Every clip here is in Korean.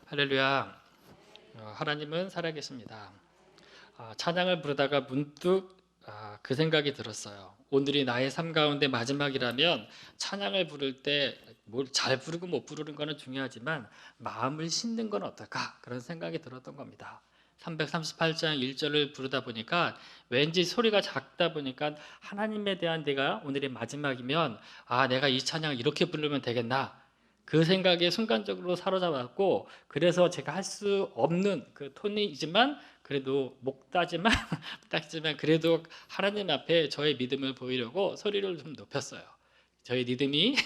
할렐루야. 하나님은 살아계십니다. 찬양을 부르다가 문득 그 생각이 들었어요. 오늘이 나의 삶 가운데 마지막이라면 찬양을 부를 때 뭘 잘 부르고 못 부르는 거는 중요하지만 마음을 싣는 건 어떨까? 그런 생각이 들었던 겁니다. 338장 1절을 부르다 보니까 왠지 소리가 작다 보니까 하나님에 대한 내가 오늘이 마지막이면 내가 이 찬양을 이렇게 부르면 되겠나? 그 생각에 순간적으로 사로잡았고, 그래서 제가 할 수 없는 그 톤이지만 그래도 목다지만 딱지만 그래도 하나님 앞에 저의 믿음을 보이려고 소리를 좀 높였어요. 저의 믿음이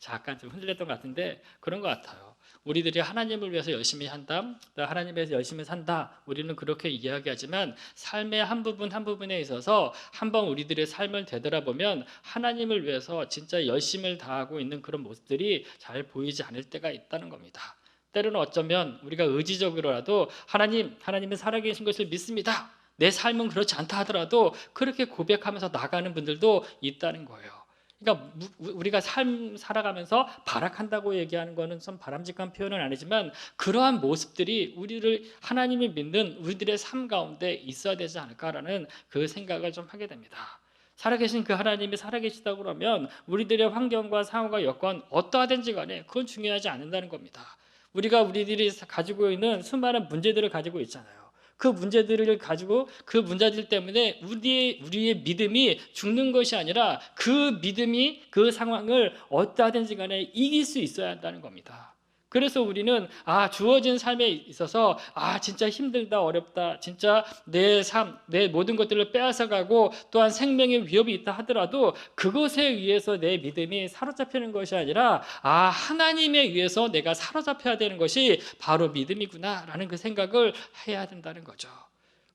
잠깐 좀 흔들렸던 것 같은데 그런 것 같아요. 우리들이 하나님을 위해서 열심히 한다, 하나님 위해서 열심히 산다, 우리는 그렇게 이야기하지만 삶의 한 부분 한 부분에 있어서 한번 우리들의 삶을 되돌아보면 하나님을 위해서 진짜 열심을 다하고 있는 그런 모습들이 잘 보이지 않을 때가 있다는 겁니다. 때로는 어쩌면 우리가 의지적으로라도 하나님은 살아계신 것을 믿습니다, 내 삶은 그렇지 않다 하더라도 그렇게 고백하면서 나가는 분들도 있다는 거예요. 그러니까 우리가 삶 살아가면서 발악한다고 얘기하는 것은 좀 바람직한 표현은 아니지만 그러한 모습들이 우리를 하나님을 믿는 우리들의 삶 가운데 있어야 되지 않을까라는 그 생각을 좀 하게 됩니다. 살아계신 그 하나님이 살아계시다고 그러면 우리들의 환경과 상황과 여건 어떠하든지 간에 그건 중요하지 않는다는 겁니다. 우리들이 가지고 있는 수많은 문제들을 가지고 있잖아요. 그 문제들을 가지고 그 문제들 때문에 우리의 믿음이 죽는 것이 아니라 그 믿음이 그 상황을 어떠하든지 간에 이길 수 있어야 한다는 겁니다. 그래서 우리는 주어진 삶에 있어서 진짜 힘들다, 어렵다, 진짜 내 삶, 내 모든 것들을 빼앗아가고 또한 생명의 위협이 있다 하더라도 그것에 의해서 내 믿음이 사로잡히는 것이 아니라 하나님에 의해서 내가 사로잡혀야 되는 것이 바로 믿음이구나라는 그 생각을 해야 된다는 거죠.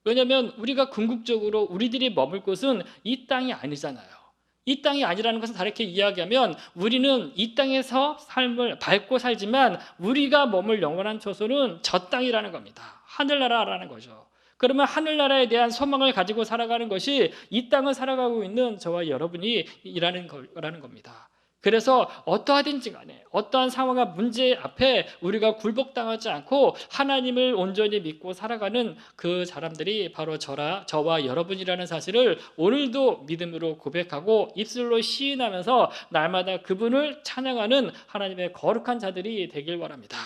왜냐하면 우리가 궁극적으로 우리들이 머물 곳은 이 땅이 아니잖아요. 이 땅이 아니라는 것은 다르게 이야기하면 우리는 이 땅에서 삶을 밟고 살지만 우리가 머물 영원한 처소는 저 땅이라는 겁니다. 하늘나라라는 거죠. 그러면 하늘나라에 대한 소망을 가지고 살아가는 것이 이 땅을 살아가고 있는 저와 여러분이 일하는 거라는 겁니다. 그래서 어떠하든지 간에 어떠한 상황과 문제 앞에 우리가 굴복당하지 않고 하나님을 온전히 믿고 살아가는 그 사람들이 바로 저와 여러분이라는 사실을 오늘도 믿음으로 고백하고 입술로 시인하면서 날마다 그분을 찬양하는 하나님의 거룩한 자들이 되길 바랍니다.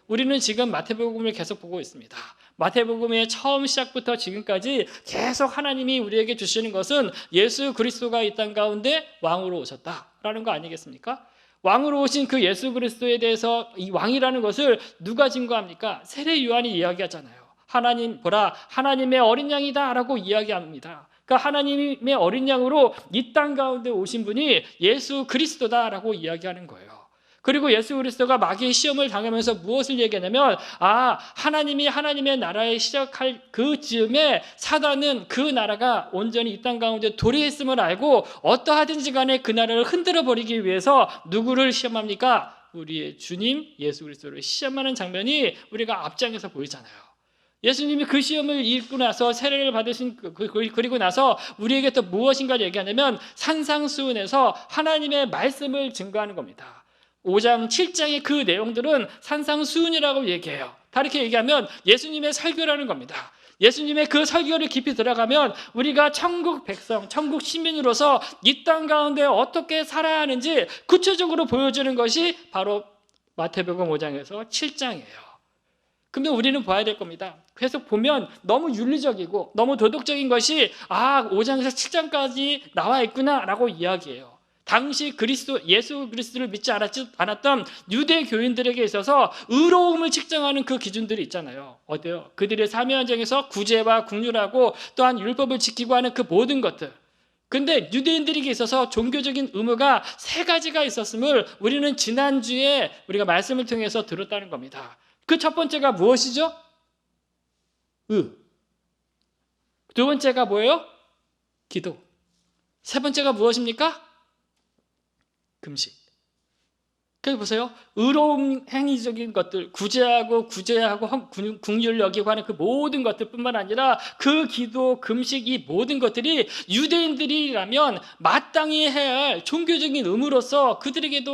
우리는 지금 마태복음을 계속 보고 있습니다. 마태복음의 처음 시작부터 지금까지 계속 하나님이 우리에게 주시는 것은 예수 그리스도가 이 땅 가운데 왕으로 오셨다라는 거 아니겠습니까? 왕으로 오신 그 예수 그리스도에 대해서 이 왕이라는 것을 누가 증거합니까? 세례 요한이 이야기하잖아요. 하나님 보라, 하나님의 어린 양이다 라고 이야기합니다. 그러니까 하나님의 어린 양으로 이 땅 가운데 오신 분이 예수 그리스도다라고 이야기하는 거예요. 그리고 예수 그리스도가 마귀의 시험을 당하면서 무엇을 얘기하냐면 하나님이 하나님의 나라에 시작할 그 즈음에 사단은 그 나라가 온전히 이 땅 가운데 도래했음을 알고 어떠하든지 간에 그 나라를 흔들어 버리기 위해서 누구를 시험합니까? 우리의 주님 예수 그리스도를 시험하는 장면이 우리가 앞장에서 보이잖아요. 예수님이 그 시험을 이기고 나서 세례를 받으신 그리고 나서 우리에게 또 무엇인가 얘기하냐면 산상수훈에서 하나님의 말씀을 증거하는 겁니다. 5장, 7장의 그 내용들은 산상수훈이라고 얘기해요. 다르게 얘기하면 예수님의 설교라는 겁니다. 예수님의 그 설교를 깊이 들어가면 우리가 천국 백성, 천국 시민으로서 이 땅 가운데 어떻게 살아야 하는지 구체적으로 보여주는 것이 바로 마태복음 5장에서 7장이에요. 그러면 우리는 봐야 될 겁니다. 계속 보면 너무 윤리적이고 너무 도덕적인 것이 5장에서 7장까지 나와 있구나라고 이야기해요. 당시 예수 그리스도를 믿지 않았던 유대 교인들에게 있어서 의로움을 측정하는 그 기준들이 있잖아요. 어때요? 그들의 삶의 현장에서 구제와 긍휼하고 또한 율법을 지키고 하는 그 모든 것들. 근데 유대인들에게 있어서 종교적인 의무가 3가지가 있었음을 우리는 지난주에 우리가 말씀을 통해서 들었다는 겁니다. 그 첫 번째가 무엇이죠? 두 번째가 뭐예요? 기도. 세 번째가 무엇입니까? 금식. 그래서 보세요. 의로움 행위적인 것들, 구제하고 긍휼 여기고 하는 그 모든 것들뿐만 아니라 그 기도, 금식 이 모든 것들이 유대인들이라면 마땅히 해야 할 종교적인 의무로서 그들에게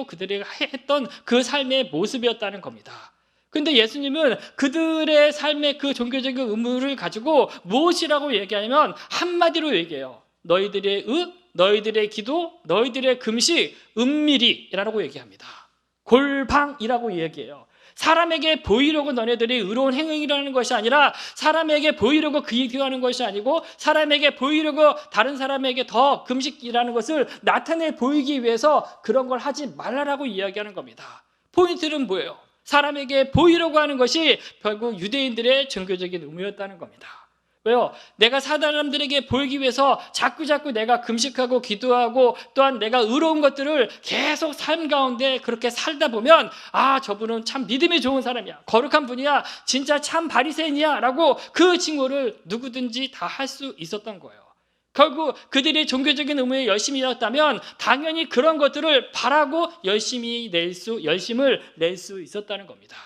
했던 그 삶의 모습이었다는 겁니다. 근데 예수님은 그들의 삶의 그 종교적인 의무를 가지고 무엇이라고 얘기하냐면 한마디로 얘기해요. 너희들의 너희들의 기도, 너희들의 금식, 은밀히라고 얘기합니다. 골방이라고 얘기해요. 사람에게 보이려고 너네들이 의로운 행위라는 것이 아니라 사람에게 보이려고 기도하는 것이 아니고 사람에게 보이려고 다른 사람에게 더 금식이라는 것을 나타내 보이기 위해서 그런 걸 하지 말라라고 이야기하는 겁니다. 포인트는 뭐예요? 사람에게 보이려고 하는 것이 결국 유대인들의 종교적인 의무였다는 겁니다. 왜요? 내가 사람들에게 보이기 위해서 자꾸 내가 금식하고 기도하고 또한 내가 의로운 것들을 계속 삶 가운데 그렇게 살다 보면 저분은 참 믿음이 좋은 사람이야, 거룩한 분이야, 진짜 참 바리새인이야 라고 그 칭호를 누구든지 다 할 수 있었던 거예요. 결국 그들이 종교적인 의무에 열심히 했다면 당연히 그런 것들을 바라고 열심을 낼 수 있었다는 겁니다.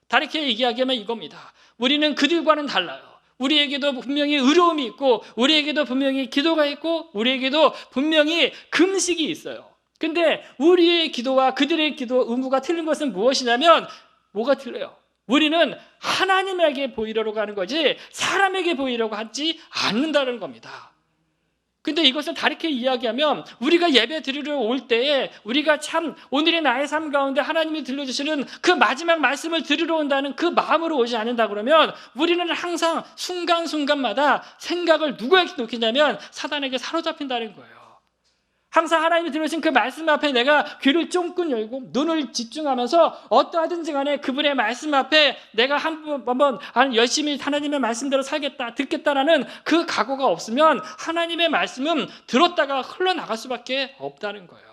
다르게 얘기하면 이겁니다. 우리는 그들과는 달라요. 우리에게도 분명히 의로움이 있고 우리에게도 분명히 기도가 있고 우리에게도 분명히 금식이 있어요. 근데 우리의 기도와 그들의 기도 의무가 틀린 것은 무엇이냐면 뭐가 틀려요? 우리는 하나님에게 보이려고 하는 거지 사람에게 보이려고 하지 않는다는 겁니다. 근데 이것을 다르게 이야기하면 우리가 예배 드리러 올 때에 우리가 참 오늘의 나의 삶 가운데 하나님이 들려주시는 그 마지막 말씀을 들으러 온다는 그 마음으로 오지 않는다 그러면 우리는 항상 순간순간마다 생각을 누구에게 놓기냐면 사단에게 사로잡힌다는 거예요. 항상 하나님이 들으신 그 말씀 앞에 내가 귀를 쫑긋 열고 눈을 집중하면서 어떠하든지 간에 그분의 말씀 앞에 내가 한번 열심히 하나님의 말씀대로 살겠다, 듣겠다라는 그 각오가 없으면 하나님의 말씀은 들었다가 흘러나갈 수밖에 없다는 거예요.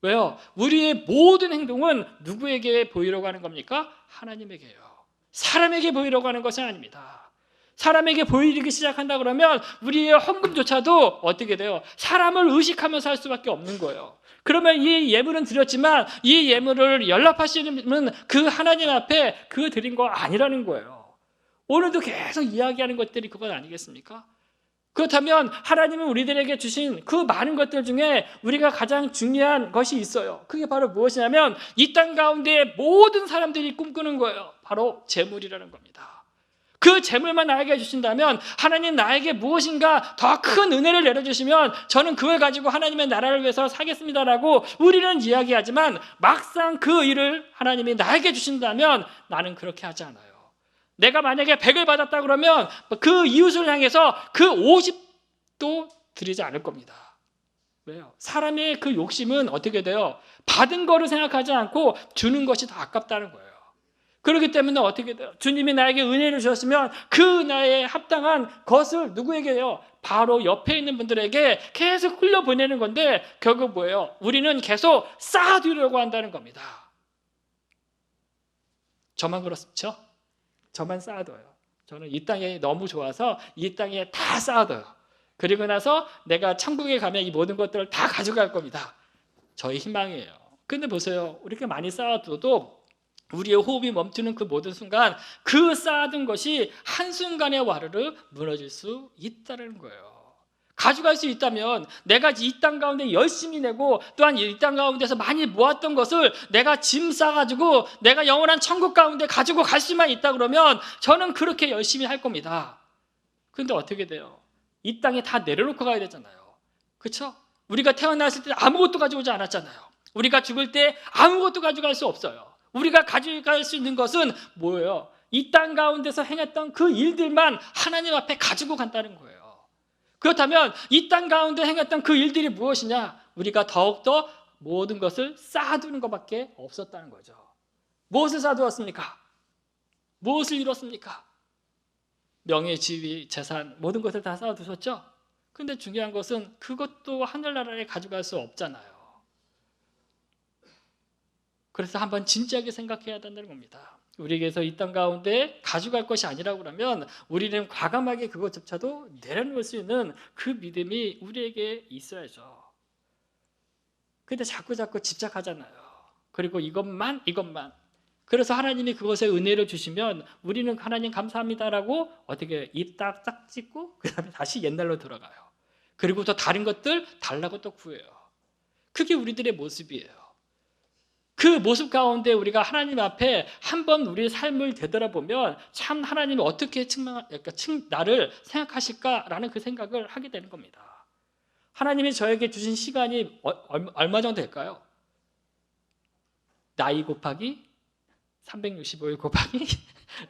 왜요? 우리의 모든 행동은 누구에게 보이려고 하는 겁니까? 하나님에게요. 사람에게 보이려고 하는 것은 아닙니다. 사람에게 보이기 시작한다 그러면 우리의 헌금조차도 어떻게 돼요? 사람을 의식하면서 할 수밖에 없는 거예요. 그러면 이 예물은 드렸지만 이 예물을 연락하시는 그 하나님 앞에 그 드린 거 아니라는 거예요. 오늘도 계속 이야기하는 것들이 그것 아니겠습니까? 그렇다면 하나님은 우리들에게 주신 그 많은 것들 중에 우리가 가장 중요한 것이 있어요. 그게 바로 무엇이냐면 이 땅 가운데 모든 사람들이 꿈꾸는 거예요. 바로 재물이라는 겁니다. 그 재물만 나에게 주신다면 하나님 나에게 무엇인가 더 큰 은혜를 내려주시면 저는 그걸 가지고 하나님의 나라를 위해서 살겠습니다라고 우리는 이야기하지만 막상 그 일을 하나님이 나에게 주신다면 나는 그렇게 하지 않아요. 내가 만약에 100을 받았다 그러면 그 이웃을 향해서 그 50도 드리지 않을 겁니다. 왜요? 사람의 그 욕심은 어떻게 돼요? 받은 거를 생각하지 않고 주는 것이 더 아깝다는 거예요. 그렇기 때문에 어떻게 돼요? 주님이 나에게 은혜를 주셨으면 그 나에 합당한 것을 누구에게요? 바로 옆에 있는 분들에게 계속 흘려보내는 건데 결국 뭐예요? 우리는 계속 쌓아두려고 한다는 겁니다. 저만 그렇죠? 저만 쌓아둬요. 저는 이 땅이 너무 좋아서 이 땅에 다 쌓아둬요. 그리고 나서 내가 천국에 가면 이 모든 것들을 다 가져갈 겁니다. 저의 희망이에요. 근데 보세요. 이렇게 많이 쌓아둬도 우리의 호흡이 멈추는 그 모든 순간 그 쌓아둔 것이 한순간에 와르르 무너질 수 있다는 거예요. 가져갈 수 있다면 내가 이 땅 가운데 열심히 내고 또한 이 땅 가운데서 많이 모았던 것을 내가 짐 싸가지고 내가 영원한 천국 가운데 가지고 갈 수만 있다 그러면 저는 그렇게 열심히 할 겁니다. 그런데 어떻게 돼요? 이 땅에 다 내려놓고 가야 되잖아요. 그렇죠? 우리가 태어났을 때 아무것도 가져오지 않았잖아요. 우리가 죽을 때 아무것도 가져갈 수 없어요. 우리가 가져갈 수 있는 것은 뭐예요? 이 땅 가운데서 행했던 그 일들만 하나님 앞에 가지고 간다는 거예요. 그렇다면 이 땅 가운데 행했던 그 일들이 무엇이냐? 우리가 더욱더 모든 것을 쌓아두는 것밖에 없었다는 거죠. 무엇을 쌓아두었습니까? 무엇을 이뤘습니까? 명예, 지위, 재산 모든 것을 다 쌓아두셨죠? 근데 중요한 것은 그것도 하늘나라에 가져갈 수 없잖아요. 그래서 한번 진지하게 생각해야 된다는 겁니다. 우리에게서 이 땅 가운데 가져갈 것이 아니라고 그러면 우리는 과감하게 그것조차도 내려놓을 수 있는 그 믿음이 우리에게 있어야죠. 근데 자꾸 집착하잖아요. 그리고 이것만. 그래서 하나님이 그것에 은혜를 주시면 우리는 하나님 감사합니다라고 어떻게 입 딱 찢고 그 다음에 다시 옛날로 돌아가요. 그리고 또 다른 것들 달라고 또 구해요. 그게 우리들의 모습이에요. 그 모습 가운데 우리가 하나님 앞에 한번 우리의 삶을 되돌아보면 참 하나님이 어떻게 나를 생각하실까라는 그 생각을 하게 되는 겁니다. 하나님이 저에게 주신 시간이 얼마 정도 될까요? 나이 곱하기 365일 곱하기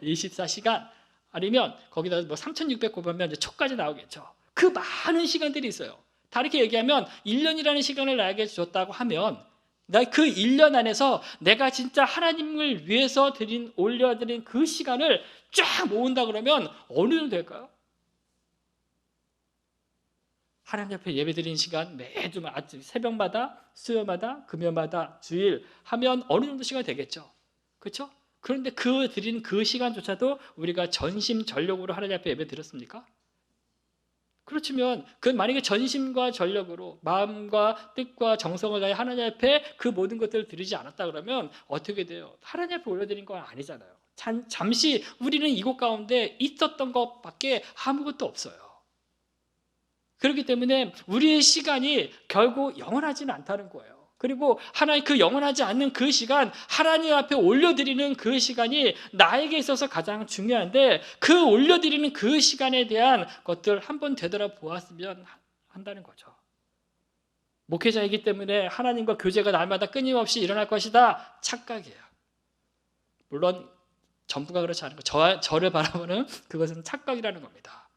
24시간 아니면 거기다 뭐 3600 곱하면 이제 초까지 나오겠죠. 그 많은 시간들이 있어요. 다르게 얘기하면 1년이라는 시간을 나에게 줬다고 하면 나 그 1년 안에서 내가 진짜 하나님을 위해서 올려드린 그 시간을 쫙 모은다 그러면 어느 정도 될까요? 하나님 앞에 예배드리는 시간 매주 아침 새벽마다 수요마다 금요마다 주일 하면 어느 정도 시간이 되겠죠. 그렇죠? 그런데 드린 그 시간조차도 우리가 전심전력으로 하나님 앞에 예배 드렸습니까? 그렇지만 만약에 전심과 전력으로 마음과 뜻과 정성을 다해 하나님 앞에 그 모든 것들을 드리지 않았다 그러면 어떻게 돼요? 하나님 앞에 올려드린 건 아니잖아요. 잠시 우리는 이곳 가운데 있었던 것밖에 아무것도 없어요. 그렇기 때문에 우리의 시간이 결국 영원하지는 않다는 거예요. 그리고 하나님 그 영원하지 않는 그 시간, 하나님 앞에 올려드리는 그 시간이 나에게 있어서 가장 중요한데 그 올려드리는 그 시간에 대한 것들 한번 되돌아보았으면 한다는 거죠. 목회자이기 때문에 하나님과 교제가 날마다 끊임없이 일어날 것이다. 착각이에요. 물론 전부가 그렇지 않은 거. 저를 바라보는 그것은 착각이라는 겁니다.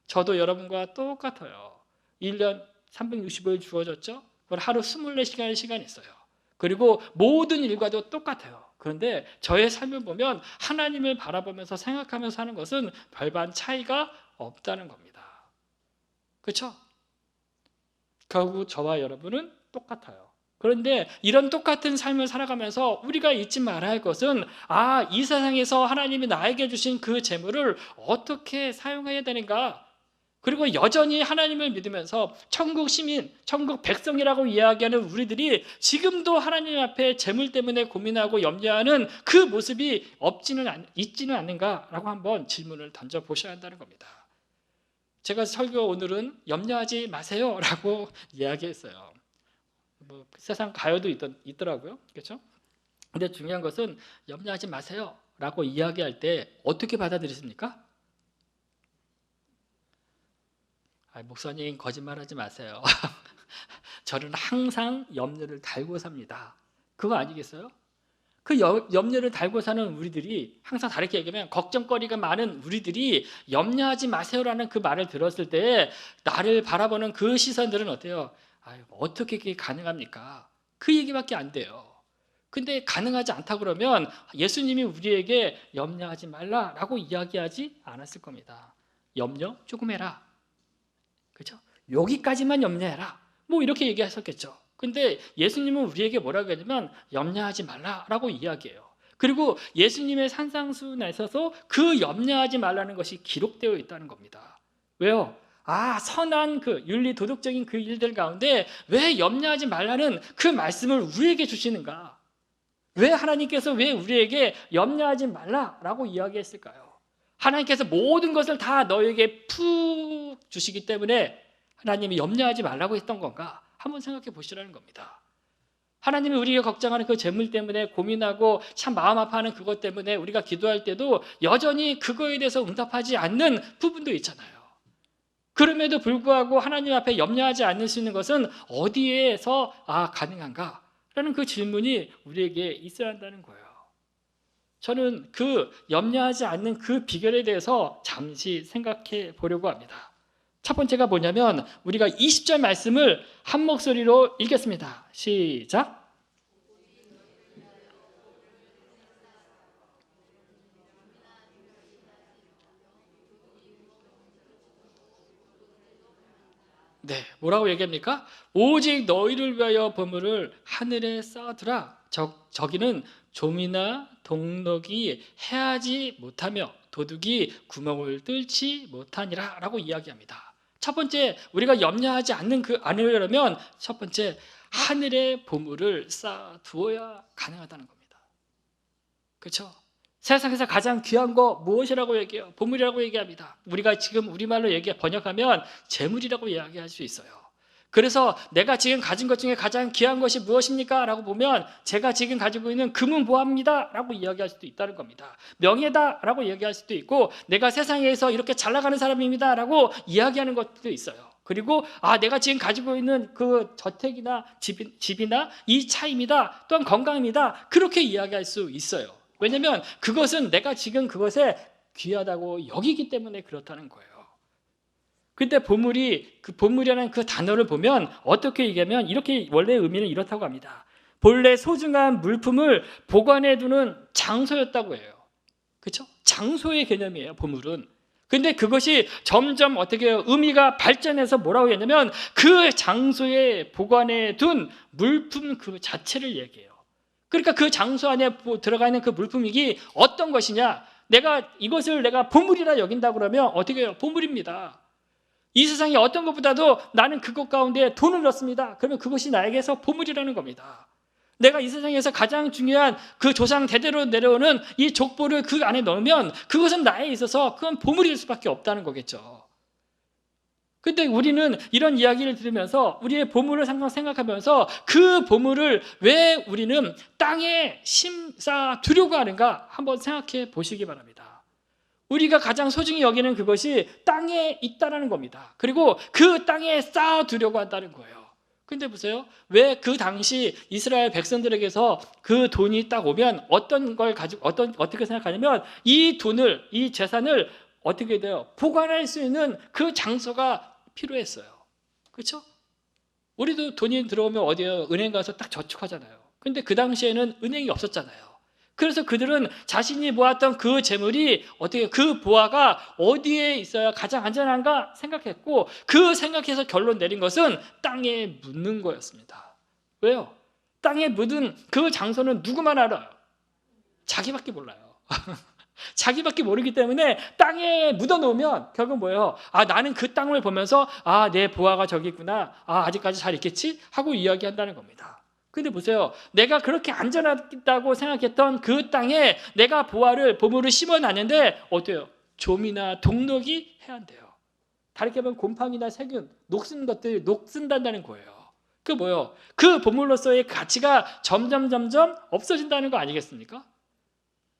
저도 여러분과 똑같아요. 1년 365일 주어졌죠? 그걸 하루 24시간의 시간이 있어요. 그리고 모든 일과도 똑같아요. 그런데 저의 삶을 보면 하나님을 바라보면서 생각하면서 사는 것은 별반 차이가 없다는 겁니다. 그렇죠? 결국 저와 여러분은 똑같아요. 그런데 이런 똑같은 삶을 살아가면서 우리가 잊지 말아야 할 것은 이 세상에서 하나님이 나에게 주신 그 재물을 어떻게 사용해야 되는가? 그리고 여전히 하나님을 믿으면서 천국 시민, 천국 백성이라고 이야기하는 우리들이 지금도 하나님 앞에 재물 때문에 고민하고 염려하는 그 모습이 있지는 않는가라고 한번 질문을 던져보셔야 한다는 겁니다. 제가 설교 오늘은 염려하지 마세요라고 이야기했어요. 세상 가요도 있더라고요. 그렇죠? 근데 중요한 것은 염려하지 마세요라고 이야기할 때 어떻게 받아들이십니까? 목사님 거짓말하지 마세요. 저는 항상 염려를 달고 삽니다. 그거 아니겠어요? 그 염려를 달고 사는 우리들이 항상 다르게 얘기하면 걱정거리가 많은 우리들이 염려하지 마세요라는 그 말을 들었을 때 나를 바라보는 그 시선들은 어때요? 어떻게 그게 가능합니까? 그 얘기밖에 안 돼요. 근데 가능하지 않다 그러면 예수님이 우리에게 염려하지 말라라고 이야기하지 않았을 겁니다. 염려 조금 해라. 그렇죠? 여기까지만 염려해라. 이렇게 얘기하셨겠죠. 근데 예수님은 우리에게 뭐라고 하냐면 염려하지 말라라고 이야기해요. 그리고 예수님의 산상수훈에 있어서 그 염려하지 말라는 것이 기록되어 있다는 겁니다. 왜요? 선한 윤리 도덕적인 그 일들 가운데 왜 염려하지 말라는 그 말씀을 우리에게 주시는가? 왜 하나님께서 왜 우리에게 염려하지 말라라고 이야기했을까요? 하나님께서 모든 것을 다 너에게 푹 주시기 때문에 하나님이 염려하지 말라고 했던 건가? 한번 생각해 보시라는 겁니다. 하나님이 우리가 걱정하는 그 재물 때문에 고민하고 참 마음 아파하는 그것 때문에 우리가 기도할 때도 여전히 그거에 대해서 응답하지 않는 부분도 있잖아요. 그럼에도 불구하고 하나님 앞에 염려하지 않을 수 있는 것은 어디에서 가능한가? 라는 그 질문이 우리에게 있어야 한다는 거예요. 저는 그 염려하지 않는 그 비결에 대해서 잠시 생각해 보려고 합니다. 첫 번째가 뭐냐면 우리가 20절 말씀을 한 목소리로 읽겠습니다. 시작. 네, 뭐라고 얘기합니까? 오직 너희를 위하여 보물을 하늘에 쌓아두라. 저기는 좀이나 동록이 해하지 못하며 도둑이 구멍을 뚫지 못하니라 라고 이야기합니다. 첫 번째, 우리가 염려하지 않으려면 첫 번째, 하늘에 보물을 쌓아두어야 가능하다는 겁니다. 그렇죠? 세상에서 가장 귀한 거 무엇이라고 얘기해요? 보물이라고 얘기합니다. 우리가 지금 우리말로 번역하면 재물이라고 이야기할 수 있어요. 그래서 내가 지금 가진 것 중에 가장 귀한 것이 무엇입니까? 라고 보면 제가 지금 가지고 있는 금은 보합니다 라고 이야기할 수도 있다는 겁니다. 명예다 라고 이야기할 수도 있고, 내가 세상에서 이렇게 잘 나가는 사람입니다 라고 이야기하는 것도 있어요. 그리고 내가 지금 가지고 있는 그 저택이나 집이나 이 차입니다, 또한 건강입니다, 그렇게 이야기할 수 있어요. 왜냐하면 그것은 내가 지금 그것에 귀하다고 여기기 때문에 그렇다는 거예요. 근데 보물이라는 그 단어를 보면 어떻게 얘기하면 이렇게 원래 의미는 이렇다고 합니다. 본래 소중한 물품을 보관해 두는 장소였다고 해요. 그렇죠? 장소의 개념이에요, 보물은. 근데 그것이 점점 어떻게 해요? 의미가 발전해서 뭐라고 했냐면 그 장소에 보관해 둔 물품 그 자체를 얘기해요. 그러니까 그 장소 안에 들어가 있는 그 물품이 어떤 것이냐? 이것을 내가 보물이라 여긴다 그러면 어떻게 해요? 보물입니다. 이 세상에 어떤 것보다도 나는 그것 가운데 돈을 넣습니다. 그러면 그것이 나에게서 보물이라는 겁니다. 내가 이 세상에서 가장 중요한 그 조상 대대로 내려오는 이 족보를 그 안에 넣으면 그것은 나에 있어서 그건 보물일 수밖에 없다는 거겠죠. 근데 우리는 이런 이야기를 들으면서 우리의 보물을 생각하면서 그 보물을 왜 우리는 땅에 심사 두려고 하는가 한번 생각해 보시기 바랍니다. 우리가 가장 소중히 여기는 그것이 땅에 있다는 겁니다. 그리고 그 땅에 쌓아두려고 한다는 거예요. 근데 보세요. 왜 그 당시 이스라엘 백성들에게서 그 돈이 딱 오면 어떤 걸 가지고 어떻게 생각하냐면 이 돈을, 이 재산을 어떻게 돼요? 보관할 수 있는 그 장소가 필요했어요. 그렇죠? 우리도 돈이 들어오면 어디에 은행 가서 딱 저축하잖아요. 근데 그 당시에는 은행이 없었잖아요. 그래서 그들은 자신이 모았던 그 재물이 그 보화가 어디에 있어야 가장 안전한가 생각했고, 그 생각해서 결론 내린 것은 땅에 묻는 거였습니다. 왜요? 땅에 묻은 그 장소는 누구만 알아요? 자기밖에 몰라요. 자기밖에 모르기 때문에 땅에 묻어놓으면 결국 뭐예요? 나는 그 땅을 보면서 내 보화가 저기 있구나, 아직까지 잘 있겠지? 하고 이야기한다는 겁니다. 근데 보세요. 내가 그렇게 안전하다고 생각했던 그 땅에 내가 보물을 심어놨는데 어때요? 좀이나 동록이 해한대요. 다르게 하면 곰팡이나 세균, 녹슨 것들이 녹슨다는 거예요. 그 뭐예요? 그 보물로서의 가치가 점점 없어진다는 거 아니겠습니까?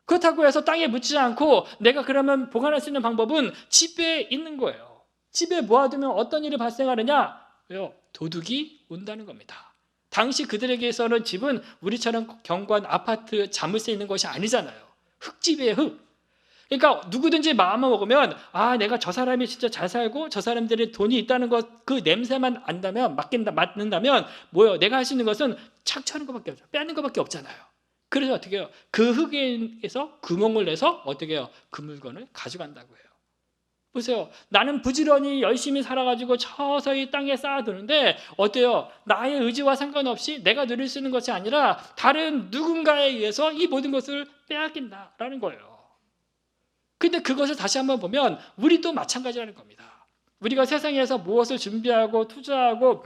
그렇다고 해서 땅에 묻지 않고 내가 그러면 보관할 수 있는 방법은 집에 있는 거예요. 집에 모아두면 어떤 일이 발생하느냐? 왜요? 도둑이 온다는 겁니다. 당시 그들에게서는 집은 우리처럼 경관, 아파트, 자물쇠 있는 것이 아니잖아요. 흙집이에요, 흙. 그러니까 누구든지 마음을 먹으면 내가 저 사람이 진짜 잘 살고 저 사람들이 돈이 있다는 것, 그 냄새만 안다면, 맡는다면 뭐예요? 내가 할 수 있는 것은 착취하는 것밖에 없죠. 빼앗는 것밖에 없잖아요. 그래서 어떻게 해요? 그 흙에서 구멍을 내서 어떻게 해요? 그 물건을 가져간다고 해요. 보세요. 나는 부지런히 열심히 살아가지고 서서히 땅에 쌓아두는데 어때요? 나의 의지와 상관없이 내가 누릴 수 있는 것이 아니라 다른 누군가에 의해서 이 모든 것을 빼앗긴다라는 거예요. 근데 그것을 다시 한번 보면 우리도 마찬가지라는 겁니다. 우리가 세상에서 무엇을 준비하고 투자하고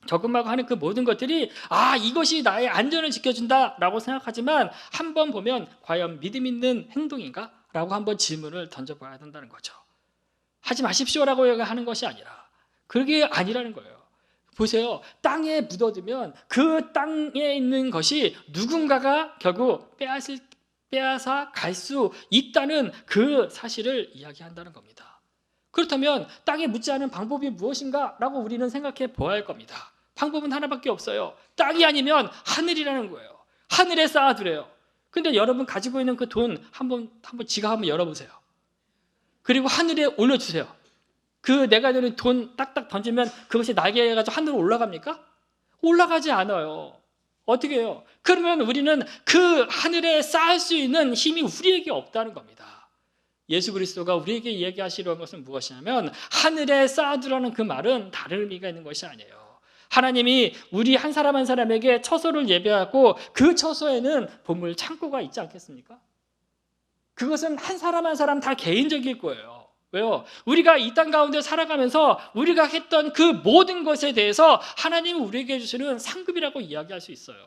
저금하고 하는 그 모든 것들이 이것이 나의 안전을 지켜준다라고 생각하지만 한번 보면 과연 믿음 있는 행동인가? 라고 한번 질문을 던져봐야 된다는 거죠. 하지 마십시오라고 하는 것이 아니라 그게 아니라는 거예요. 보세요. 땅에 묻어두면 그 땅에 있는 것이 누군가가 결국 빼앗아 갈 수 있다는 그 사실을 이야기한다는 겁니다. 그렇다면 땅에 묻지 않은 방법이 무엇인가? 라고 우리는 생각해 보아야 할 겁니다. 방법은 하나밖에 없어요. 땅이 아니면 하늘이라는 거예요. 하늘에 쌓아두래요. 근데 여러분 가지고 있는 그 돈 한번 지갑 한번 열어보세요. 그리고 하늘에 올려주세요. 내가 드는 돈 딱딱 던지면 그것이 날개가지고 하늘로 올라갑니까? 올라가지 않아요. 어떻게 해요? 그러면 우리는 그 하늘에 쌓을 수 있는 힘이 우리에게 없다는 겁니다. 예수 그리스도가 우리에게 이야기하시려는 것은 무엇이냐면 하늘에 쌓아두라는 그 말은 다른 의미가 있는 것이 아니에요. 하나님이 우리 한 사람 한 사람에게 처소를 예배하고 그 처소에는 보물 창고가 있지 않겠습니까? 그것은 한 사람 한 사람 다 개인적일 거예요. 왜요? 우리가 이 땅 가운데 살아가면서 우리가 했던 그 모든 것에 대해서 하나님이 우리에게 주시는 상급이라고 이야기할 수 있어요.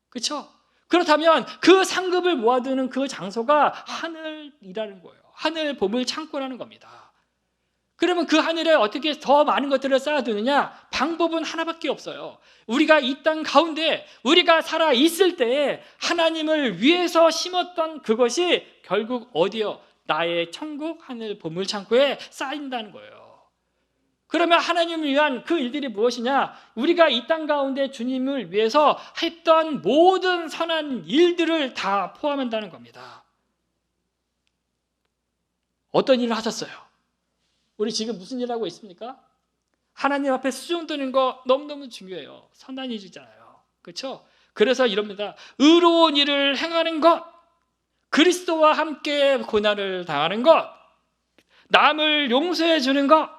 그렇죠? 그렇다면 그 상급을 모아두는 그 장소가 하늘이라는 거예요. 하늘 보물 창고라는 겁니다. 그러면 그 하늘에 어떻게 더 많은 것들을 쌓아두느냐? 방법은 하나밖에 없어요. 우리가 이 땅 가운데 우리가 살아 있을 때에 하나님을 위해서 심었던 그것이 결국 어디요? 나의 천국 하늘 보물 창고에 쌓인다는 거예요. 그러면 하나님을 위한 그 일들이 무엇이냐? 우리가 이 땅 가운데 주님을 위해서 했던 모든 선한 일들을 다 포함한다는 겁니다. 어떤 일을 하셨어요? 우리 지금 무슨 일 하고 있습니까? 하나님 앞에 수종드는 거 너무너무 중요해요. 선한 일이잖아요. 그렇죠? 그래서 이럽니다. 의로운 일을 행하는 것, 그리스도와 함께 고난을 당하는 것, 남을 용서해 주는 것,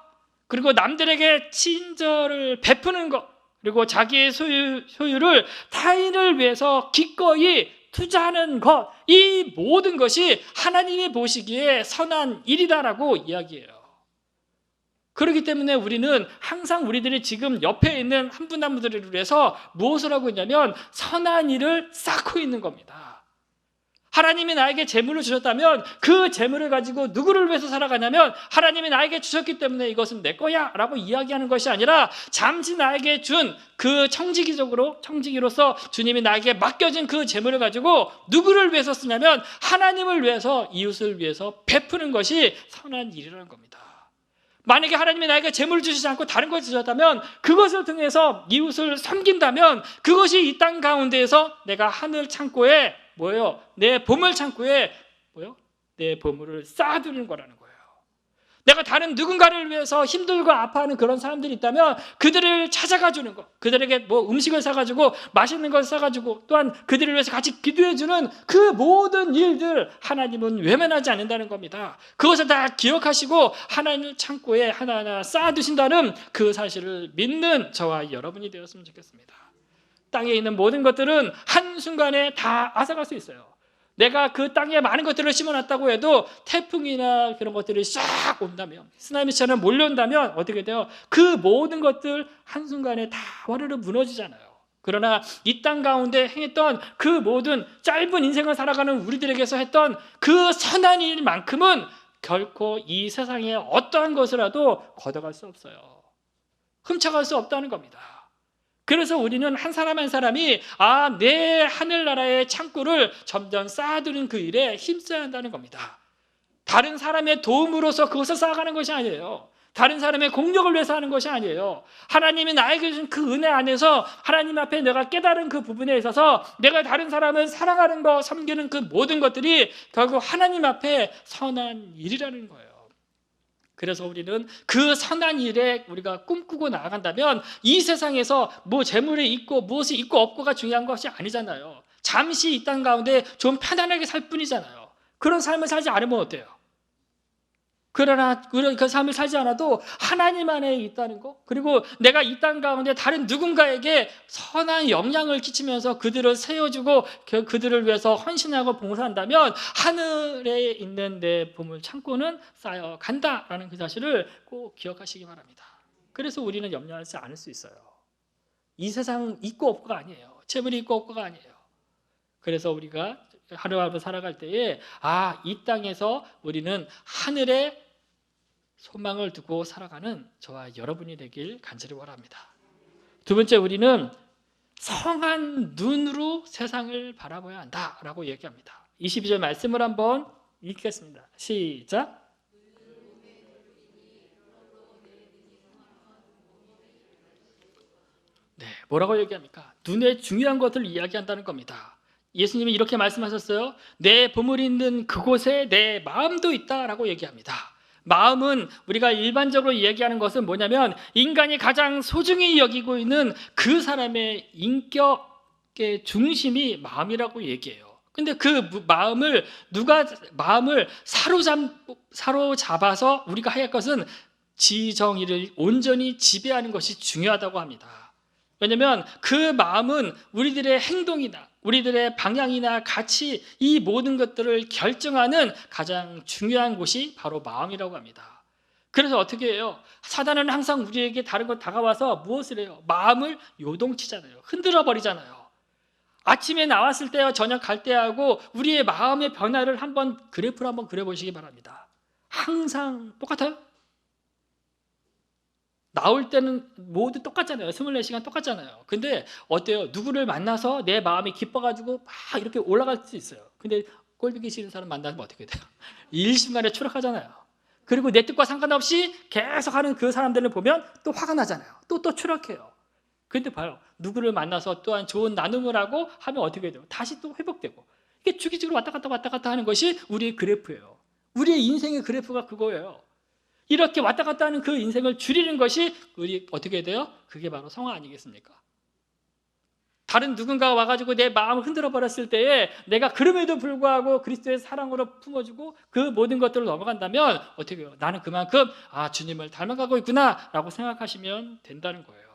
그리고 남들에게 친절을 베푸는 것, 그리고 자기의 소유를 타인을 위해서 기꺼이 투자하는 것, 이 모든 것이 하나님이 보시기에 선한 일이다라고 이야기해요. 그렇기 때문에 우리는 항상 우리들이 지금 옆에 있는 한 분 한 분들을 위해서 무엇을 하고 있냐면 선한 일을 쌓고 있는 겁니다. 하나님이 나에게 재물을 주셨다면 그 재물을 가지고 누구를 위해서 살아가냐면 하나님이 나에게 주셨기 때문에 이것은 내 거야 라고 이야기하는 것이 아니라 잠시 나에게 준 그 청지기로서 주님이 나에게 맡겨진 그 재물을 가지고 누구를 위해서 쓰냐면 하나님을 위해서, 이웃을 위해서 베푸는 것이 선한 일이라는 겁니다. 만약에 하나님이 나에게 재물을 주시지 않고 다른 것을 주셨다면 그것을 통해서 이웃을 섬긴다면 그것이 이 땅 가운데에서 내가 하늘 창고에 내 보물 창고에 내 보물을 쌓아두는 거라는 거예요. 내가 다른 누군가를 위해서 힘들고 아파하는 그런 사람들이 있다면 그들을 찾아가 주는 것, 그들에게 음식을 사가지고 맛있는 걸 사가지고 또한 그들을 위해서 같이 기도해주는 그 모든 일들 하나님은 외면하지 않는다는 겁니다. 그것을 다 기억하시고 하나님 창고에 하나하나 쌓아두신다는 그 사실을 믿는 저와 여러분이 되었으면 좋겠습니다. 땅에 있는 모든 것들은 한순간에 다 앗아갈 수 있어요. 내가 그 땅에 많은 것들을 심어놨다고 해도 태풍이나 그런 것들이 싹 온다면, 쓰나미처럼 몰려온다면 어떻게 돼요? 그 모든 것들 한순간에 다 와르르 무너지잖아요. 그러나 이 땅 가운데 행했던 그 모든 짧은 인생을 살아가는 우리들에게서 했던 그 선한 일만큼은 결코 이 세상에 어떠한 것이라도 걷어갈 수 없어요. 훔쳐갈 수 없다는 겁니다. 그래서 우리는 한 사람 한 사람이 내 하늘나라의 창고를 점점 쌓아두는 그 일에 힘써야 한다는 겁니다. 다른 사람의 도움으로서 그것을 쌓아가는 것이 아니에요. 다른 사람의 공력을 위해서 하는 것이 아니에요. 하나님이 나에게 주신 그 은혜 안에서 하나님 앞에 내가 깨달은 그 부분에 있어서 내가 다른 사람을 사랑하는 것, 섬기는 그 모든 것들이 결국 하나님 앞에 선한 일이라는 거예요. 그래서 우리는 그 선한 일에 우리가 꿈꾸고 나아간다면 이 세상에서 재물이 있고 무엇이 있고 없고가 중요한 것이 아니잖아요. 잠시 이 땅 가운데 좀 편안하게 살 뿐이잖아요. 그런 삶을 살지 않으면 어때요? 그러나 그 삶을 살지 않아도 하나님 안에 있다는 것, 그리고 내가 이 땅 가운데 다른 누군가에게 선한 영향을 끼치면서 그들을 세워주고 그들을 위해서 헌신하고 봉사한다면 하늘에 있는 내 보물 창고는 쌓여간다라는 그 사실을 꼭 기억하시기 바랍니다. 그래서 우리는 염려하지 않을 수 있어요. 이 세상 있고 없고가 아니에요. 재물이 있고 없고가 아니에요. 그래서 우리가 하루하루 살아갈 때에 이 땅에서 우리는 하늘에 소망을 두고 살아가는 저와 여러분이 되길 간절히 원합니다. 두 번째, 우리는 성한 눈으로 세상을 바라봐야 한다라고 얘기합니다. 22절 말씀을 한번 읽겠습니다. 시작. 뭐라고 얘기합니까? 눈의 중요한 것을 이야기한다는 겁니다. 예수님이 이렇게 말씀하셨어요. 내 보물이 있는 그곳에 내 마음도 있다라고 얘기합니다. 마음은 우리가 일반적으로 얘기하는 것은 뭐냐면 인간이 가장 소중히 여기고 있는 그 사람의 인격의 중심이 마음이라고 얘기해요. 근데 그 마음을 사로잡아서 우리가 할 것은 지정의를 온전히 지배하는 것이 중요하다고 합니다. 왜냐하면 그 마음은 우리들의 행동이나 우리들의 방향이나 가치, 이 모든 것들을 결정하는 가장 중요한 곳이 바로 마음이라고 합니다. 그래서 어떻게 해요? 사단은 항상 우리에게 다른 것 다가와서 무엇을 해요? 마음을 요동치잖아요. 흔들어 버리잖아요. 아침에 나왔을 때와 저녁 갈 때하고 우리의 마음의 변화를 그래프를 한번 그려보시기 바랍니다. 항상 똑같아요? 나올 때는 모두 똑같잖아요. 24시간 똑같잖아요. 근데 어때요? 누구를 만나서 내 마음이 기뻐가지고 막 이렇게 올라갈 수 있어요. 근데 꼴보기 싫은 사람 만나면 어떻게 돼요? 일순간에 추락하잖아요. 그리고 내 뜻과 상관없이 계속 하는 그 사람들을 보면 또 화가 나잖아요. 또 추락해요. 근데 봐요. 누구를 만나서 또한 좋은 나눔을 하고 하면 어떻게 돼요? 다시 또 회복되고. 이게 주기적으로 왔다 갔다 하는 것이 우리의 그래프예요. 우리의 인생의 그래프가 그거예요. 이렇게 왔다 갔다 하는 그 인생을 줄이는 것이 우리 어떻게 돼요? 그게 바로 성화 아니겠습니까? 다른 누군가가 와가지고 내 마음을 흔들어 버렸을 때에 내가 그럼에도 불구하고 그리스도의 사랑으로 품어주고 그 모든 것들을 넘어간다면 어떻게 해요? 나는 그만큼 주님을 닮아가고 있구나 라고 생각하시면 된다는 거예요.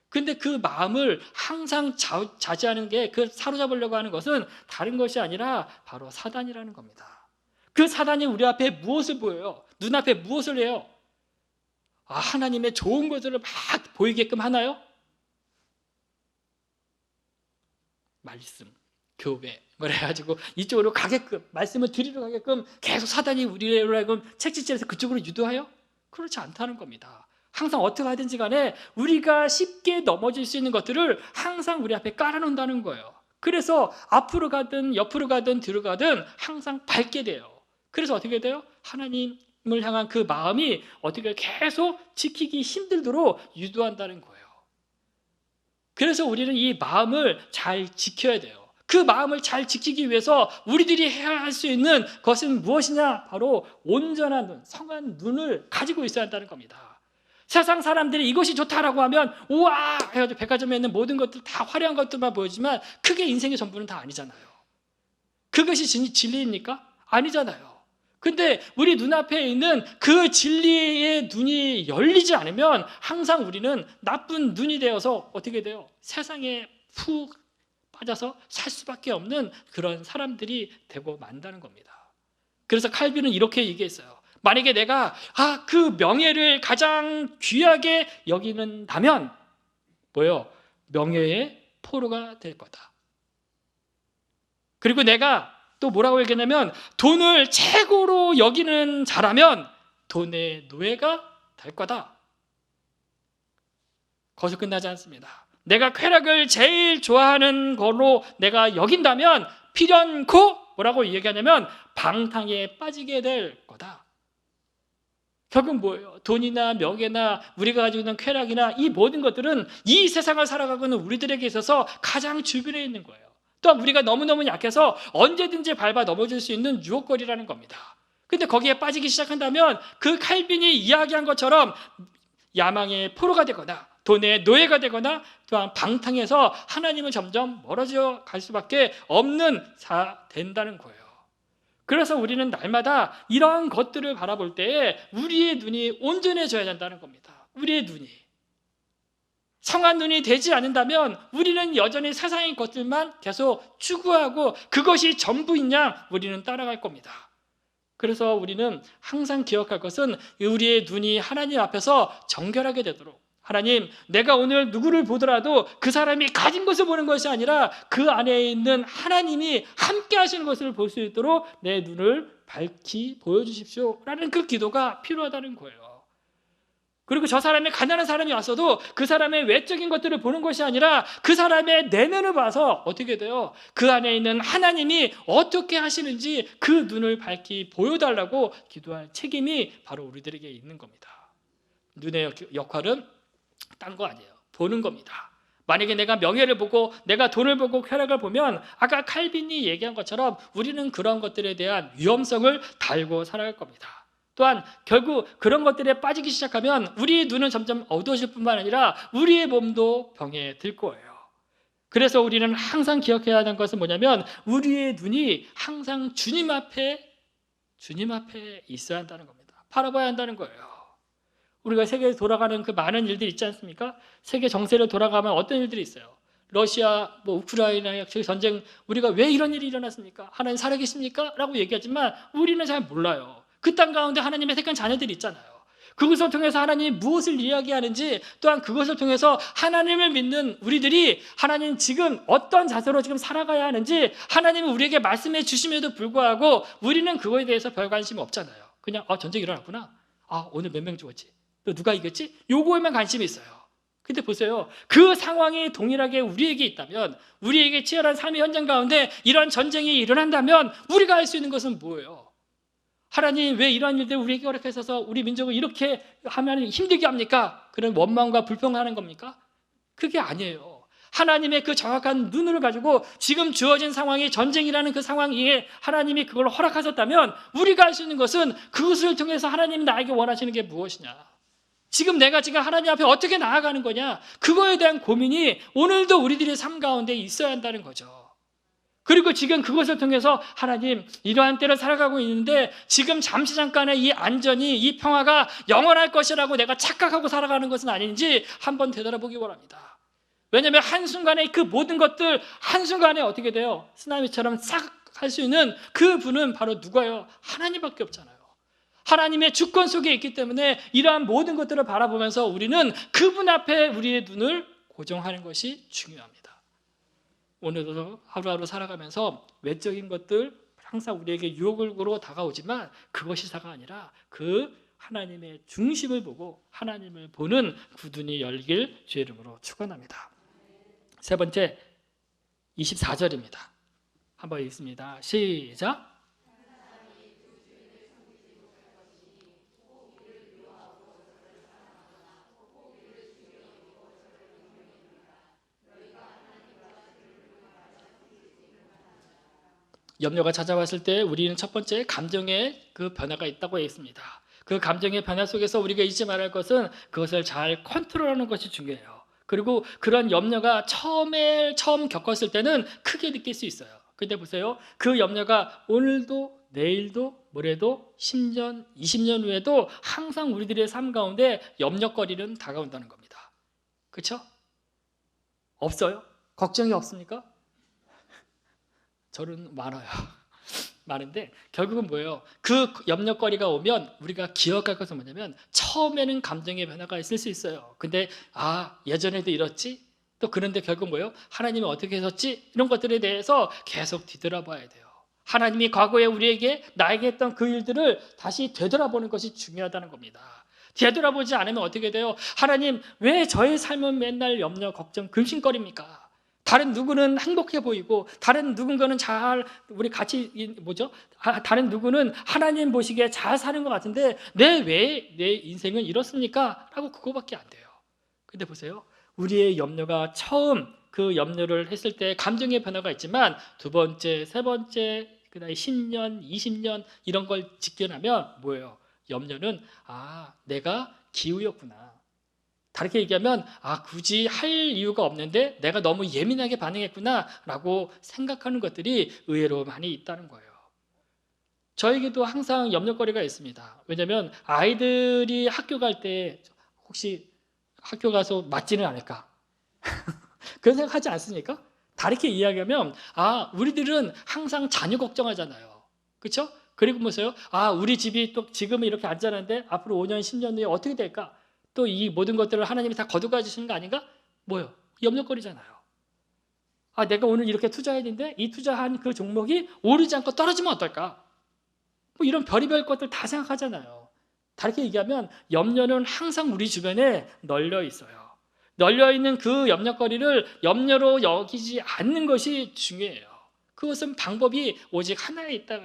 근데 그 마음을 항상 자제하는 게, 그 사로잡으려고 하는 것은 다른 것이 아니라 바로 사단이라는 겁니다. 그 사단이 우리 앞에 무엇을 보여요? 눈앞에 무엇을 해요? 하나님의 좋은 것들을 막 보이게끔 하나요? 말씀, 교회 그래가지고 이쪽으로 가게끔, 말씀을 드리러 가게끔 계속 사단이 우리를 하여금 채찍질해서 그쪽으로 유도하여? 그렇지 않다는 겁니다. 항상 어떻게 하든지 간에 우리가 쉽게 넘어질 수 있는 것들을 항상 우리 앞에 깔아놓는다는 거예요. 그래서 앞으로 가든 옆으로 가든 뒤로 가든 항상 밝게 돼요. 그래서 어떻게 돼요? 하나님을 향한 그 마음이 어떻게 계속 지키기 힘들도록 유도한다는 거예요. 그래서 우리는 이 마음을 잘 지켜야 돼요. 그 마음을 잘 지키기 위해서 우리들이 해야 할 수 있는 것은 무엇이냐? 바로 온전한 눈, 성한 눈을 가지고 있어야 한다는 겁니다. 세상 사람들이 이것이 좋다라고 하면 우와 해가지고 백화점에 있는 모든 것들 다 화려한 것들만 보이지만 크게 인생의 전부는 다 아니잖아요. 그것이 진리입니까? 아니잖아요. 근데 우리 눈앞에 있는 그 진리의 눈이 열리지 않으면 항상 우리는 나쁜 눈이 되어서 어떻게 돼요? 세상에 푹 빠져서 살 수밖에 없는 그런 사람들이 되고 만다는 겁니다. 그래서 칼빈은 이렇게 얘기했어요. 만약에 내가 그 명예를 가장 귀하게 여기는다면 뭐예요? 명예의 포로가 될 거다. 그리고 내가 또 뭐라고 얘기했냐면 돈을 최고로 여기는 자라면 돈의 노예가 될 거다. 거기서 끝나지 않습니다. 내가 쾌락을 제일 좋아하는 걸로 내가 여긴다면 필연코 뭐라고 얘기하냐면 방탕에 빠지게 될 거다. 결국 뭐예요? 돈이나 명예나 우리가 가지고 있는 쾌락이나 이 모든 것들은 이 세상을 살아가고 있는 우리들에게 있어서 가장 주변에 있는 거예요. 또한 우리가 너무너무 약해서 언제든지 밟아 넘어질 수 있는 유혹거리라는 겁니다. 근데 거기에 빠지기 시작한다면 그 칼빈이 이야기한 것처럼 야망의 포로가 되거나 돈의 노예가 되거나 또한 방탕에서 하나님은 점점 멀어져 갈 수밖에 없는 된다는 거예요. 그래서 우리는 날마다 이러한 것들을 바라볼 때에 우리의 눈이 온전해져야 된다는 겁니다. 우리의 눈이. 성한 눈이 되지 않는다면 우리는 여전히 세상의 것들만 계속 추구하고 그것이 전부인 양 우리는 따라갈 겁니다. 그래서 우리는 항상 기억할 것은 우리의 눈이 하나님 앞에서 정결하게 되도록, 하나님, 내가 오늘 누구를 보더라도 그 사람이 가진 것을 보는 것이 아니라 그 안에 있는 하나님이 함께 하시는 것을 볼 수 있도록 내 눈을 밝히 보여주십시오 라는 그 기도가 필요하다는 거예요. 그리고 저 사람이 가난한 사람이 왔어도 그 사람의 외적인 것들을 보는 것이 아니라 그 사람의 내면을 봐서 어떻게 돼요? 그 안에 있는 하나님이 어떻게 하시는지 그 눈을 밝히 보여달라고 기도할 책임이 바로 우리들에게 있는 겁니다. 눈의 역할은 딴 거 아니에요. 보는 겁니다. 만약에 내가 명예를 보고 내가 돈을 보고 쾌락을 보면 아까 칼빈이 얘기한 것처럼 우리는 그런 것들에 대한 위험성을 달고 살아갈 겁니다. 또한 결국 그런 것들에 빠지기 시작하면 우리의 눈은 점점 어두워질 뿐만 아니라 우리의 몸도 병에 들 거예요. 그래서 우리는 항상 기억해야 하는 것은 뭐냐면 우리의 눈이 항상 주님 앞에 있어야 한다는 겁니다. 바라봐야 한다는 거예요. 우리가 세계에 돌아가는 그 많은 일들이 있지 않습니까? 세계 정세를 돌아가면 어떤 일들이 있어요? 러시아, 우크라이나 전쟁, 우리가 왜 이런 일이 일어났습니까? 하나님 살아계십니까? 라고 얘기하지만 우리는 잘 몰라요. 그 땅 가운데 하나님의 택한 자녀들이 있잖아요. 그것을 통해서 하나님이 무엇을 이야기하는지, 또한 그것을 통해서 하나님을 믿는 우리들이 하나님 지금 어떤 자세로 지금 살아가야 하는지 하나님이 우리에게 말씀해 주심에도 불구하고 우리는 그거에 대해서 별 관심이 없잖아요. 그냥 전쟁이 일어났구나. 오늘 몇 명 죽었지. 또 누가 이겼지? 요거에만 관심이 있어요. 근데 보세요. 그 상황이 동일하게 우리에게 있다면, 우리에게 치열한 삶의 현장 가운데 이런 전쟁이 일어난다면 우리가 할 수 있는 것은 뭐예요? 하나님 왜 이러한 일들 우리에게 허락하셔서 우리 민족을 이렇게 하면 힘들게 합니까? 그런 원망과 불평하는 겁니까? 그게 아니에요. 하나님의 그 정확한 눈을 가지고 지금 주어진 상황이 전쟁이라는 그 상황에 하나님이 그걸 허락하셨다면 우리가 할 수 있는 것은 그것을 통해서 하나님이 나에게 원하시는 게 무엇이냐? 지금 내가 하나님 앞에 어떻게 나아가는 거냐? 그거에 대한 고민이 오늘도 우리들의 삶 가운데 있어야 한다는 거죠. 그리고 지금 그것을 통해서 하나님 이러한 때를 살아가고 있는데 지금 잠시 잠깐의 이 안전이, 이 평화가 영원할 것이라고 내가 착각하고 살아가는 것은 아닌지 한번 되돌아보기 원합니다. 왜냐하면 한순간에 그 모든 것들 한순간에 어떻게 돼요? 쓰나미처럼 싹 할 수 있는 그 분은 바로 누가요? 하나님밖에 없잖아요. 하나님의 주권 속에 있기 때문에 이러한 모든 것들을 바라보면서 우리는 그분 앞에 우리의 눈을 고정하는 것이 중요합니다. 오늘도 하루하루 살아가면서 외적인 것들 항상 우리에게 유혹으로 다가오지만 그것이 사가 아니라 그 하나님의 중심을 보고 하나님을 보는 구dun이 열길 주의 이름으로 축원합니다. 세 번째 24절입니다. 한번 읽습니다. 시작. 염려가 찾아왔을 때 우리는 첫 번째 감정의 그 변화가 있다고 했습니다. 그 감정의 변화 속에서 우리가 잊지 말아야 할 것은 그것을 잘 컨트롤하는 것이 중요해요. 그리고 그런 염려가 처음 겪었을 때는 크게 느낄 수 있어요. 근데 보세요. 그 염려가 오늘도 내일도 모레도 10년, 20년 후에도 항상 우리들의 삶 가운데 염려거리는 다가온다는 겁니다. 그렇죠? 없어요? 걱정이 없습니까? 저는 많아요. 많은데 결국은 뭐예요? 그 염려거리가 오면 우리가 기억할 것은 뭐냐면 처음에는 감정의 변화가 있을 수 있어요. 근데 예전에도 이렇지? 또 그런데 결국 뭐예요? 하나님이 어떻게 하셨지? 이런 것들에 대해서 계속 뒤돌아봐야 돼요. 하나님이 과거에 우리에게 나에게 했던 그 일들을 다시 되돌아보는 것이 중요하다는 겁니다. 되돌아보지 않으면 어떻게 돼요? 하나님 왜 저의 삶은 맨날 염려, 걱정, 근심거립니까? 다른 누구는 행복해 보이고 다른 누군가는 잘 우리 같이 다른 누구는 하나님 보시기에 잘 사는 것 같은데 왜 내 인생은 이렇습니까? 라고 그거밖에 안 돼요. 근데 보세요. 우리의 염려가 처음 그 염려를 했을 때 감정의 변화가 있지만 두 번째, 세 번째, 그다음에 10년, 20년 이런 걸 직견하면 뭐예요? 염려는 내가 기우였구나. 다르게 얘기하면 굳이 할 이유가 없는데 내가 너무 예민하게 반응했구나 라고 생각하는 것들이 의외로 많이 있다는 거예요. 저에게도 항상 염려거리가 있습니다. 왜냐하면 아이들이 학교 갈 때 혹시 학교 가서 맞지는 않을까? 그런 생각하지 않습니까? 다르게 이야기하면 우리들은 항상 자녀 걱정하잖아요. 그렇죠? 그리고 보세요. 우리 집이 또 지금은 이렇게 앉았는데 앞으로 5년, 10년 후에 어떻게 될까? 또 이 모든 것들을 하나님이 다 거두가 주시는 거 아닌가? 뭐요? 염려거리잖아요. 내가 오늘 이렇게 투자해야 되는데 이 투자한 그 종목이 오르지 않고 떨어지면 어떨까? 뭐 이런 별의별 것들 다 생각하잖아요. 다르게 얘기하면 염려는 항상 우리 주변에 널려 있어요. 널려 있는 그 염려거리를 염려로 여기지 않는 것이 중요해요. 그것은 방법이 오직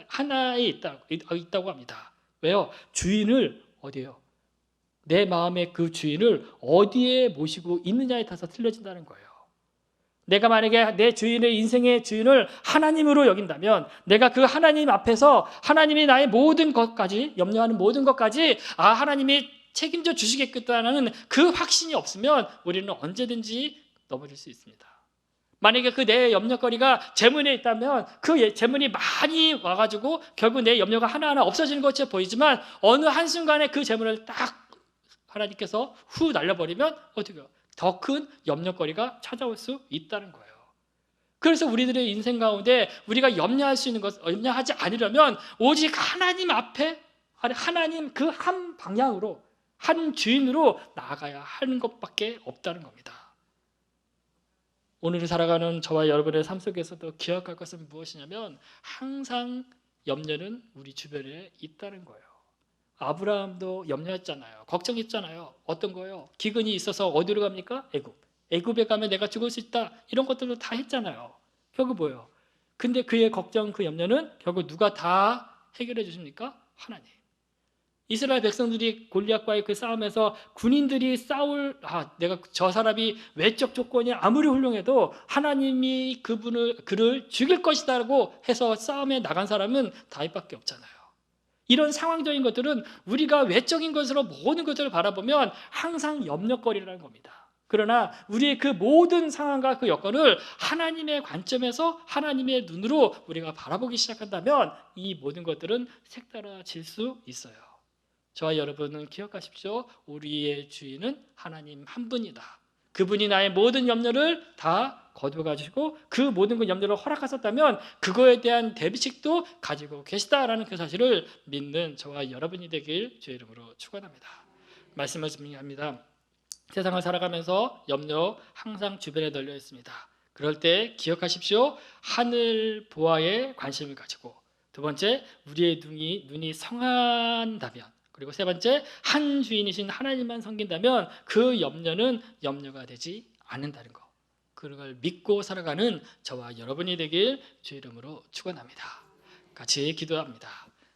하나에 있다고 합니다. 왜요? 주인을 어디에요? 내 마음의 그 주인을 어디에 모시고 있느냐에 따라서 틀려진다는 거예요. 내가 만약에 내 주인의 인생의 주인을 하나님으로 여긴다면 내가 그 하나님 앞에서 하나님이 나의 모든 것까지 염려하는 모든 것까지 하나님이 책임져 주시겠다는 그 확신이 없으면 우리는 언제든지 넘어질 수 있습니다. 만약에 그 내 염려거리가 재물에 있다면 그 재물이 많이 와가지고 결국 내 염려가 하나하나 없어지는 것처럼 보이지만 어느 한순간에 그 재물을 딱 하나님께서 후 날려버리면 어떻게 해요? 더 큰 염려거리가 찾아올 수 있다는 거예요. 그래서 우리들의 인생 가운데 우리가 염려할 수 있는 것, 염려하지 않으려면 오직 하나님 앞에 하나님 그 한 방향으로 한 주인으로 나아가야 하는 것밖에 없다는 겁니다. 오늘을 살아가는 저와 여러분의 삶 속에서도 기억할 것은 무엇이냐면 항상 염려는 우리 주변에 있다는 거예요. 아브라함도 염려했잖아요. 걱정했잖아요. 어떤 거요? 기근이 있어서 어디로 갑니까? 애굽. 애굽에 가면 내가 죽을 수 있다. 이런 것들도 다 했잖아요. 결국 뭐예요? 근데 그의 걱정, 그 염려는 결국 누가 다 해결해 주십니까? 하나님. 이스라엘 백성들이 골리앗과의 그 싸움에서 군인들이 내가 저 사람이 외적 조건이 아무리 훌륭해도 하나님이 그를 죽일 것이다라고 해서 싸움에 나간 사람은 다윗밖에 없잖아요. 이런 상황적인 것들은 우리가 외적인 것으로 모든 것들을 바라보면 항상 염려거리라는 겁니다. 그러나 우리의 그 모든 상황과 그 여건을 하나님의 관점에서 하나님의 눈으로 우리가 바라보기 시작한다면 이 모든 것들은 색달라질 수 있어요. 저와 여러분은 기억하십시오. 우리의 주인은 하나님 한 분이다. 그분이 나의 모든 염려를 다 거두어가지고 그 모든 그 염려를 허락하셨다면 그거에 대한 대비책도 가지고 계시다라는 그 사실을 믿는 저와 여러분이 되길 주의 이름으로 축원합니다. 말씀을 증명합니다. 세상을 살아가면서 염려 항상 주변에 널려 있습니다. 그럴 때 기억하십시오. 하늘 보아에 관심을 가지고, 두 번째, 우리의 눈이 성한다면, 그리고 세 번째, 한 주인이신 하나님만 섬긴다면 그 염려는 염려가 되지 않는다는 것. 그걸 믿고 살아가는 저와 여러분이 되길 주의 이름으로 축원합니다. 같이 기도합니다.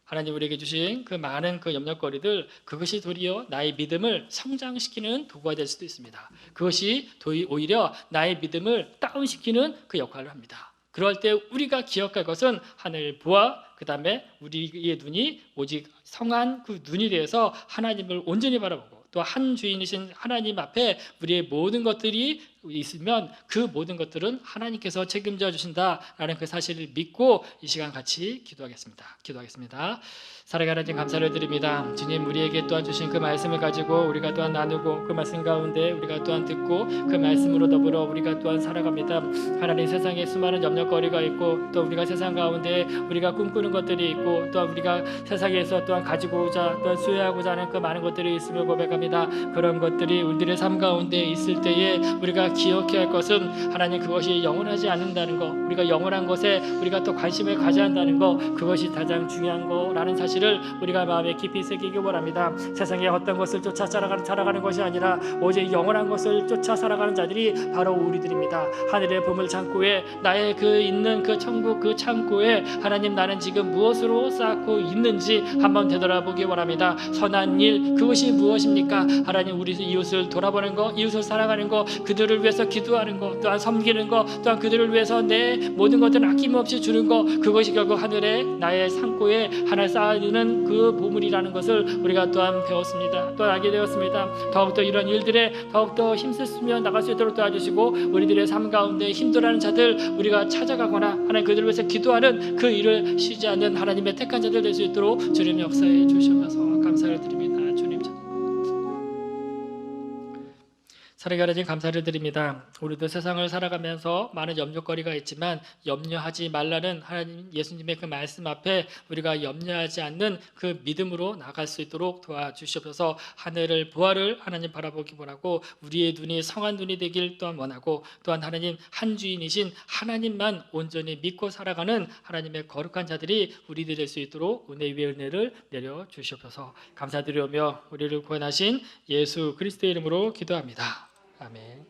하나님 우리에게 주신 그 많은 그 염려거리들, 그것이 도리어 나의 믿음을 성장시키는 도구가 될 수도 있습니다. 그것이 오히려 나의 믿음을 다운시키는 그 역할을 합니다. 그럴 때 우리가 기억할 것은 하늘 보아, 그 다음에 우리의 눈이 오직 성한 그 눈이 되어서 하나님을 온전히 바라보고 또 한 주인이신 하나님 앞에 우리의 모든 것들이 있으면 그 모든 것들은 하나님께서 책임져 주신다라는 그 사실을 믿고 이 시간 같이 기도하겠습니다. 살아가는 주님 감사를 드립니다. 주님 우리에게 또한 주신 그 말씀을 가지고 우리가 또한 나누고 그 말씀 가운데 우리가 또한 듣고 그 말씀으로 더불어 우리가 또한 살아갑니다. 하나님 세상에 수많은 염려거리가 있고 또 우리가 세상 가운데 우리가 꿈꾸는 것들이 있고 또 우리가 세상에서 또한 가지고자 또한 수여하고자 하는 그 많은 것들이 있음을 고백합니다. 그런 것들이 우리들의 삶 가운데 있을 때에 우리가 기억해야 할 것은 하나님 그것이 영원하지 않는다는 것, 우리가 영원한 것에 우리가 또 관심을 가져야 한다는 것, 그것이 가장 중요한 거라는 사실을 우리가 마음에 깊이 새기기 원합니다. 세상에 어떤 것을 쫓아 살아가는 것이 아니라 오직 영원한 것을 쫓아 살아가는 자들이 바로 우리들입니다. 하늘의 보물 창고에 나의 그 있는 그 천국 그 창고에 하나님 나는 지금 무엇으로 쌓고 있는지 한번 되돌아보기 원합니다. 선한 일 그것이 무엇입니까? 하나님 우리 이웃을 돌아보는 것, 이웃을 사랑하는 것, 그들을 위해서 기도하는 것, 또한 섬기는 것, 또한 그들을 위해서 내 모든 것들을 아낌없이 주는 것, 그것이 결국 하늘에 나의 창고에 하나 쌓아두는 그 보물이라는 것을 우리가 또한 배웠습니다. 또 알게 되었습니다. 더욱더 이런 일들에 더욱더 힘쓰며 나갈 수 있도록 도와주시고 우리들의 삶 가운데 힘들어하는 자들 우리가 찾아가거나 하나님 그들을 위해서 기도하는 그 일을 쉬지 않는 하나님의 택한 자들 될 수 있도록 주님 역사해 주시면서 감사를 드립니다. 주님 살아가는 감사를 드립니다. 우리도 세상을 살아가면서 많은 염려거리가 있지만 염려하지 말라는 하나님 예수님의 그 말씀 앞에 우리가 염려하지 않는 그 믿음으로 나갈 수 있도록 도와주시옵소서. 하늘을 보아를 하나님 바라보기 원하고 우리의 눈이 성한 눈이 되길 또한 원하고 또한 하나님 한 주인이신 하나님만 온전히 믿고 살아가는 하나님의 거룩한 자들이 우리들이 될 수 있도록 은혜 위에 은혜를 내려주시옵소서. 감사드리오며 우리를 구원하신 예수 그리스도의 이름으로 기도합니다. 아멘.